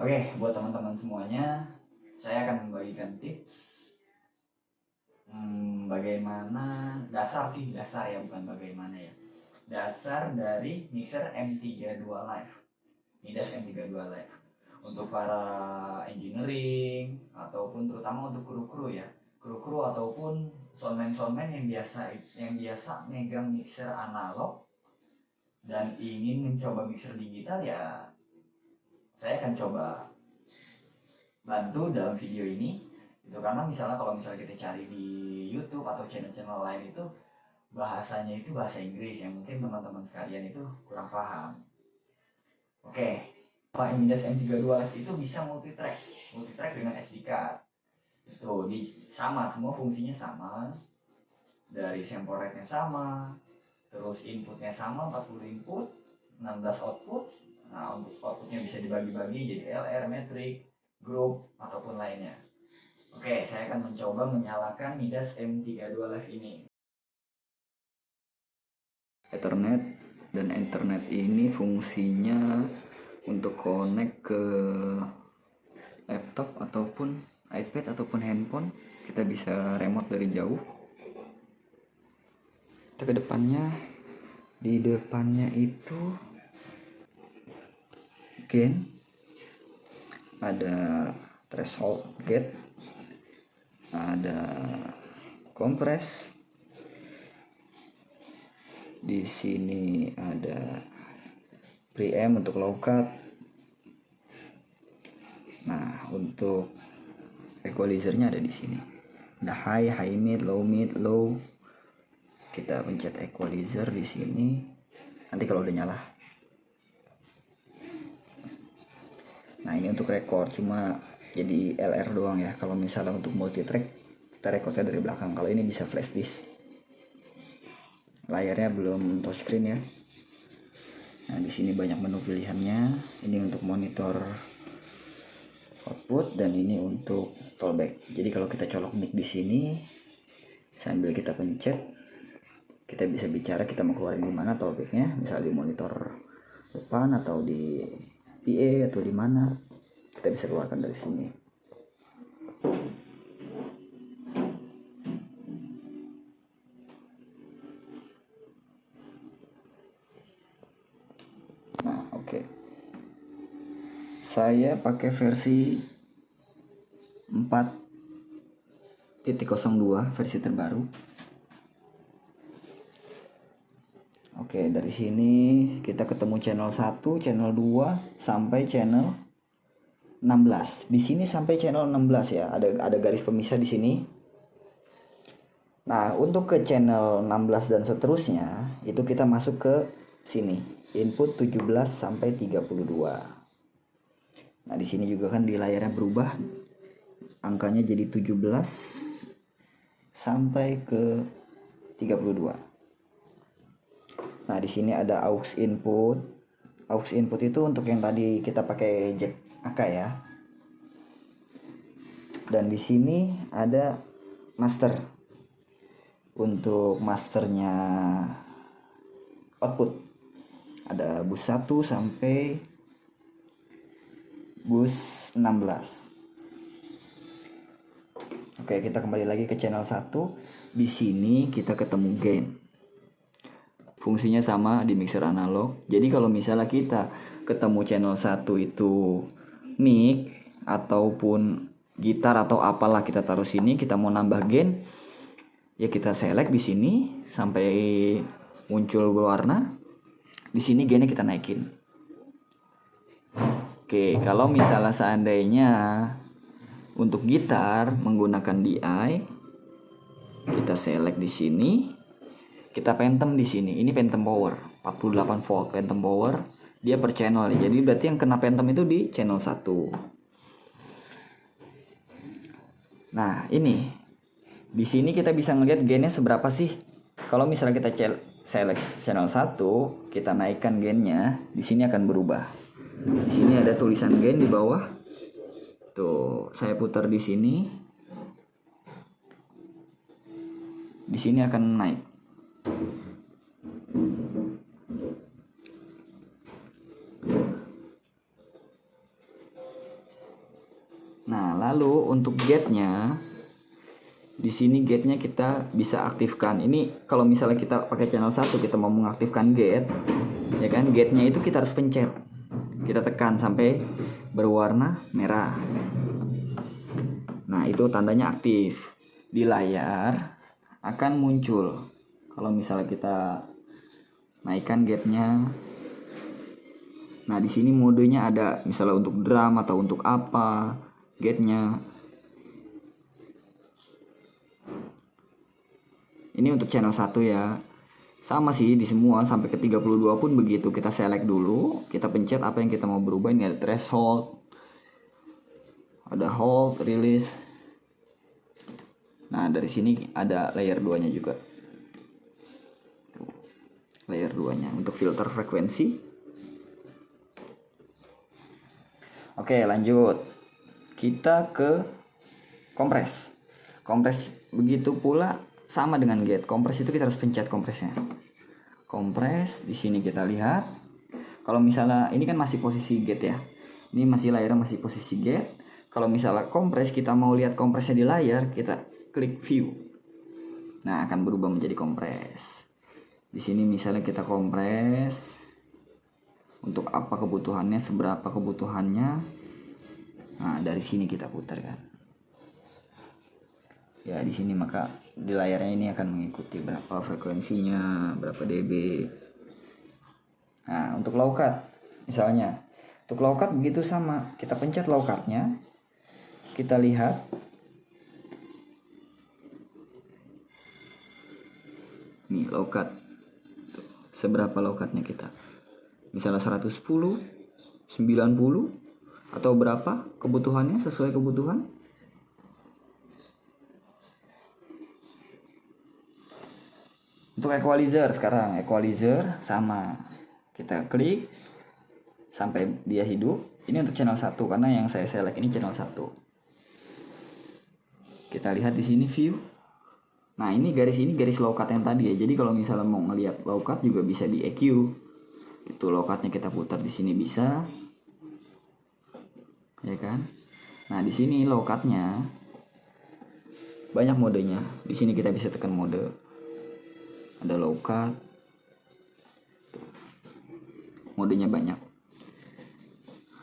Oke, buat teman-teman semuanya, saya akan membagikan tips bagaimana dasar ya, bukan bagaimana ya. Dasar dari mixer M32 Live. Midas M32 Live. Untuk para engineering ataupun terutama untuk kru-kru ya. Kru-kru ataupun soundman yang biasa megang mixer analog dan ingin mencoba mixer digital ya. Saya akan coba bantu dalam video ini itu karena kalau misalnya kita cari di YouTube atau channel-channel lain itu bahasanya itu bahasa Inggris yang mungkin teman-teman sekalian itu kurang paham. Oke, Midas M32 Live itu bisa multitrack dengan SD card. Itu sama, semua fungsinya sama, dari sample rate-nya sama, terus inputnya sama, 40 input, 16 output. Nah, untuk outputnya bisa dibagi-bagi jadi LR, metrik, group, ataupun lainnya. Oke, saya akan mencoba menyalakan Midas M32 Live ini. Ethernet, dan Ethernet ini fungsinya untuk connect ke laptop ataupun iPad ataupun handphone. Kita bisa remote dari jauh. Kita ke depannya, di depannya itu gain, ada threshold gate, ada compress, di sini ada preamp untuk low cut. Nah, untuk equalizernya ada di sini. Ada high mid, low. Kita pencet equalizer di sini. Nanti kalau udah nyala. Nah, ini untuk record cuma jadi LR doang ya. Kalau misalnya untuk multi track kita recordnya dari belakang. Kalau ini bisa flash disk. Layarnya belum touchscreen ya. Nah, di sini banyak menu pilihannya. Ini untuk monitor output dan ini untuk tollback. Jadi kalau kita colok mic di sini sambil kita pencet, kita bisa bicara kita mau keluarin di mana tollbacknya, misal di monitor depan atau di PA atau di mana, kita bisa keluarkan dari sini. Nah, oke. Saya pakai versi 4.02 versi terbaru. Oke, dari sini kita ketemu channel 1, channel 2 sampai channel 16. Di sini sampai channel 16 ya. Ada garis pemisah di sini. Nah, untuk ke channel 16 dan seterusnya itu kita masuk ke sini. Input 17 sampai 32. Nah, di sini juga kan di layarnya berubah. Angkanya jadi 17 sampai ke 32. Nah, di sini ada aux input. Aux input itu untuk yang tadi kita pakai jack AK ya. Dan di sini ada master. Untuk masternya output ada bus 1 sampai bus 16. Oke, kita kembali lagi ke channel 1. Di sini kita ketemu gain. Fungsinya sama di mixer analog. Jadi kalau misalnya kita ketemu channel 1 itu mic ataupun gitar atau apalah kita taruh sini, kita mau nambah gain, ya kita select di sini sampai muncul berwarna. Di sini gainnya kita naikin. Oke, kalau misalnya seandainya untuk gitar menggunakan DI, kita select di sini, kita phantom di sini. Ini phantom power, 48 volt phantom power, dia per channel ya. Jadi berarti yang kena phantom itu di channel 1. Nah, ini di sini kita bisa ngelihat gainnya seberapa sih. Kalau misalnya kita select channel 1, kita naikkan gainnya, di sini akan berubah. Di sini ada tulisan gain di bawah. Tuh, saya putar di sini. Di sini akan naik. Nah, lalu untuk gate-nya, di sini gate-nya kita bisa aktifkan. Ini kalau misalnya kita pakai channel 1, kita mau mengaktifkan gate, ya kan? Gate-nya itu kita harus pencet. Kita tekan sampai berwarna merah. Nah, itu tandanya aktif. Di layar akan muncul. Kalau misalnya kita naikkan gate-nya. Nah, di sini modenya ada, misalnya untuk drum atau untuk apa gate-nya. Ini untuk channel 1 ya. Sama sih di semua sampai ke 32 pun begitu. Kita select dulu, kita pencet apa yang kita mau berubah. Ini ada threshold, ada hold, release. Nah, dari sini ada layer 2-nya juga. Layer 2-nya untuk filter frekuensi. Oke, lanjut. Kita ke kompres. Kompres begitu pula sama dengan gate. Kompres itu kita harus pencet kompresnya. Kompres di sini kita lihat. Kalau misalnya ini kan masih posisi gate ya. Ini masih layarnya masih posisi gate. Kalau misalnya kompres, kita mau lihat kompresnya di layar, kita klik view. Nah, akan berubah menjadi kompres. Di sini misalnya kita kompres. Untuk apa kebutuhannya, seberapa kebutuhannya. Nah, dari sini kita putar kan. Ya, di sini maka di layarnya ini akan mengikuti berapa frekuensinya, berapa dB. Nah, untuk low cut misalnya. Untuk low cut begitu sama. Kita pencet low cut-nya. Kita lihat. Nih, low cut. Seberapa low cut-nya kita. Misalnya 110, 90, atau berapa kebutuhannya sesuai kebutuhan. Untuk equalizer sekarang, equalizer sama. Kita klik sampai dia hidup. Ini untuk channel 1 karena yang saya select ini channel 1. Kita lihat di sini view. Nah, ini garis low cut yang tadi ya. Jadi kalau misalnya mau ngelihat low cut juga bisa di EQ. Itu low cut-nya kita putar di sini bisa. Ya kan? Nah, di sini low cut-nya banyak modenya. Di sini kita bisa tekan mode. Ada low cut. Modenya banyak.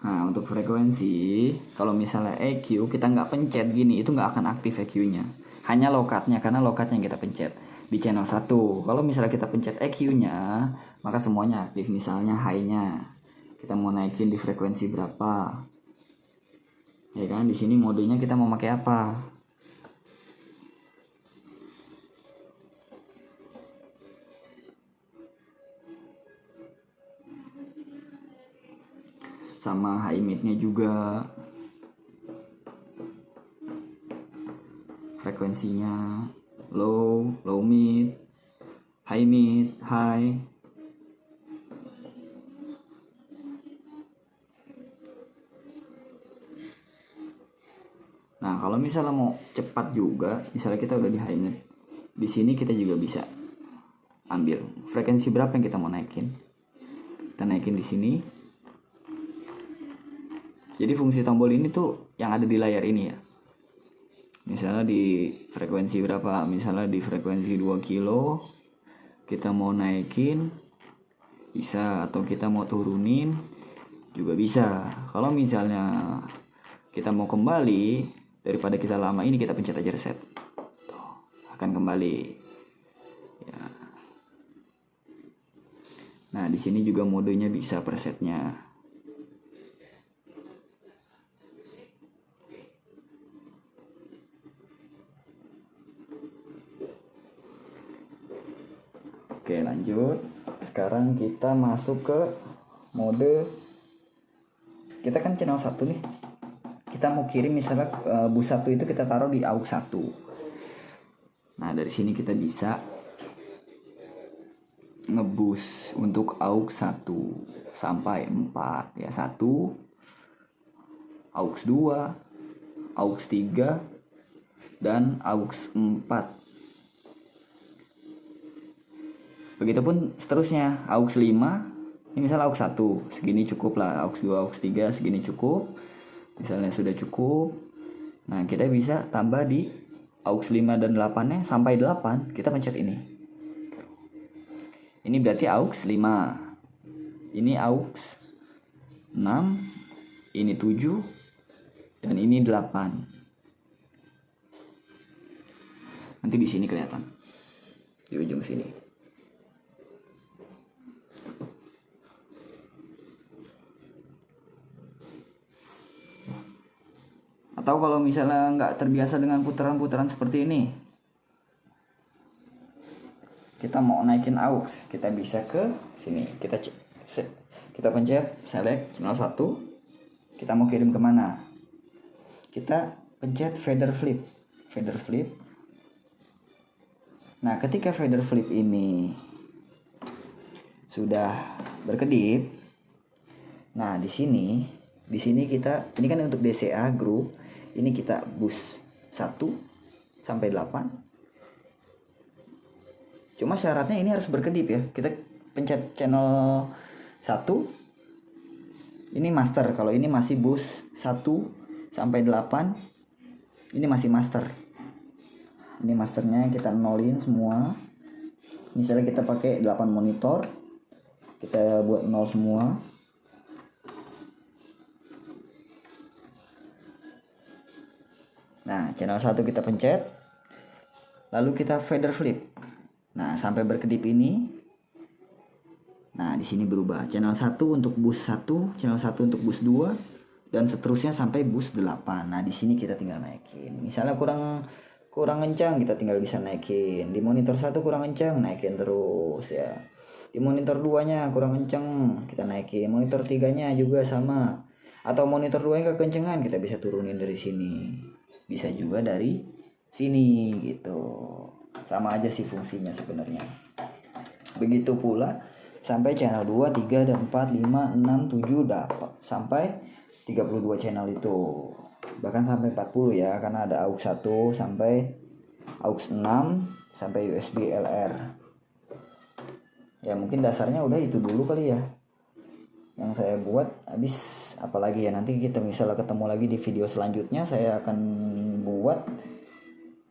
Nah, untuk frekuensi, kalau misalnya EQ kita nggak pencet gini, itu nggak akan aktif EQ-nya. Hanya low cut-nya, karena low cut-nya yang kita pencet di channel 1. Kalau misalnya kita pencet EQ-nya, maka semuanya aktif. Misalnya high-nya, kita mau naikin di frekuensi berapa, ya kan? Di sini modenya kita mau pakai apa. Sama high mid-nya juga, frekuensinya low, low mid, high. Nah, kalau misalnya mau cepat juga, misalnya kita udah di high mid, di sini kita juga bisa ambil frekuensi berapa yang kita mau naikin. Kita naikin di sini. Jadi fungsi tombol ini tuh yang ada di layar ini ya. Misalnya di frekuensi berapa? Misalnya di frekuensi 2 kilo, kita mau naikin bisa, atau kita mau turunin juga bisa. Kalau misalnya kita mau kembali, daripada kita lama ini, kita pencet aja reset. Tuh, akan kembali. Ya. Nah, di sini juga modenya bisa presetnya. Oke, lanjut. Sekarang kita masuk ke mode. Kita kan channel 1 nih. Kita mau kirim misalnya bus 1 itu kita taruh di aux 1. Nah, dari sini kita bisa ngebus untuk aux 1 sampai 4 ya. 1, aux 2, aux 3, dan aux 4. Begitupun seterusnya, aux 5, ini misalnya aux 1, segini cukup lah, aux 2, aux 3, segini cukup. Misalnya sudah cukup, Nah, kita bisa tambah di aux 5 dan 8-nya sampai 8, kita pencet ini. Ini berarti aux 5. Ini aux 6, ini 7, dan ini 8. Nanti di sini kelihatan. Di ujung sini. Atau kalau misalnya nggak terbiasa dengan putaran-putaran seperti ini, kita mau naikin aux, kita bisa ke sini. Kita pencet select channel 1. Kita mau kirim kemana? Kita pencet feather flip. Nah, ketika feather flip ini sudah berkedip, nah di sini kita, ini kan untuk DCA group, ini kita boost 1 sampai 8. Cuma syaratnya ini harus berkedip ya. Kita pencet channel 1. Ini master. Kalau ini masih boost 1 sampai 8. Ini masih master. Ini masternya kita nolin semua. Misalnya kita pakai 8 monitor, kita buat 0 semua. Nah, channel 1 kita pencet. Lalu kita feather flip. Nah, sampai berkedip ini. Nah, di sini berubah. Channel 1 untuk boost 1, channel 1 untuk boost 2, dan seterusnya sampai boost 8. Nah, di sini kita tinggal naikin. Misalnya kurang kencang, kita tinggal bisa naikin. Di monitor 1 kurang kencang, naikin terus ya. Di monitor 2-nya kurang kencang, kita naikin. Monitor 3-nya juga sama. Atau monitor 2-nya kekencengan, kita bisa turunin dari sini. Bisa juga dari sini gitu. Sama aja sih fungsinya sebenarnya. Begitu pula sampai channel 2, 3, dan 4, 5, 6, 7 dapat sampai 32 channel itu. Bahkan sampai 40 ya, karena ada aux 1 sampai aux 6 sampai USB LR. Ya mungkin dasarnya udah itu dulu kali ya yang saya buat. Habis apalagi ya, nanti kita misalnya ketemu lagi di video selanjutnya, saya akan buat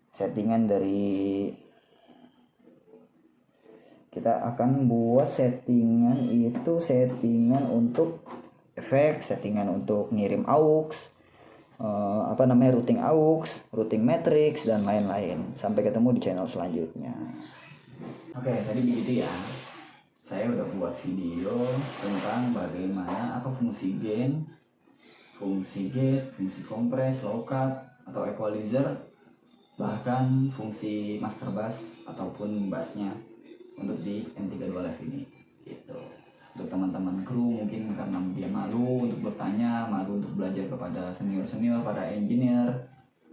settingan dari, kita akan buat settingan itu, settingan untuk efek, settingan untuk ngirim aux, routing aux, routing matrix, dan lain-lain. Sampai ketemu di channel selanjutnya. Oke, tadi begitu ya. Saya udah buat video tentang bagaimana atau fungsi gain, fungsi gate, fungsi kompres, low cut, atau equalizer, bahkan fungsi master bass ataupun bassnya untuk di M32 Live ini gitu. Untuk teman-teman kru mungkin karena dia malu untuk bertanya, malu untuk belajar kepada senior-senior, pada engineer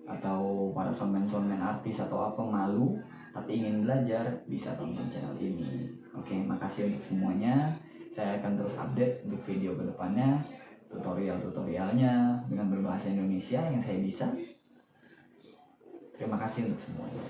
atau para soundman artis atau apa, malu tapi ingin belajar, bisa tonton channel ini. Oke, makasih untuk semuanya. Saya akan terus update untuk video kedepannya, tutorialnya dengan berbahasa Indonesia yang saya bisa. Terima kasih untuk semuanya.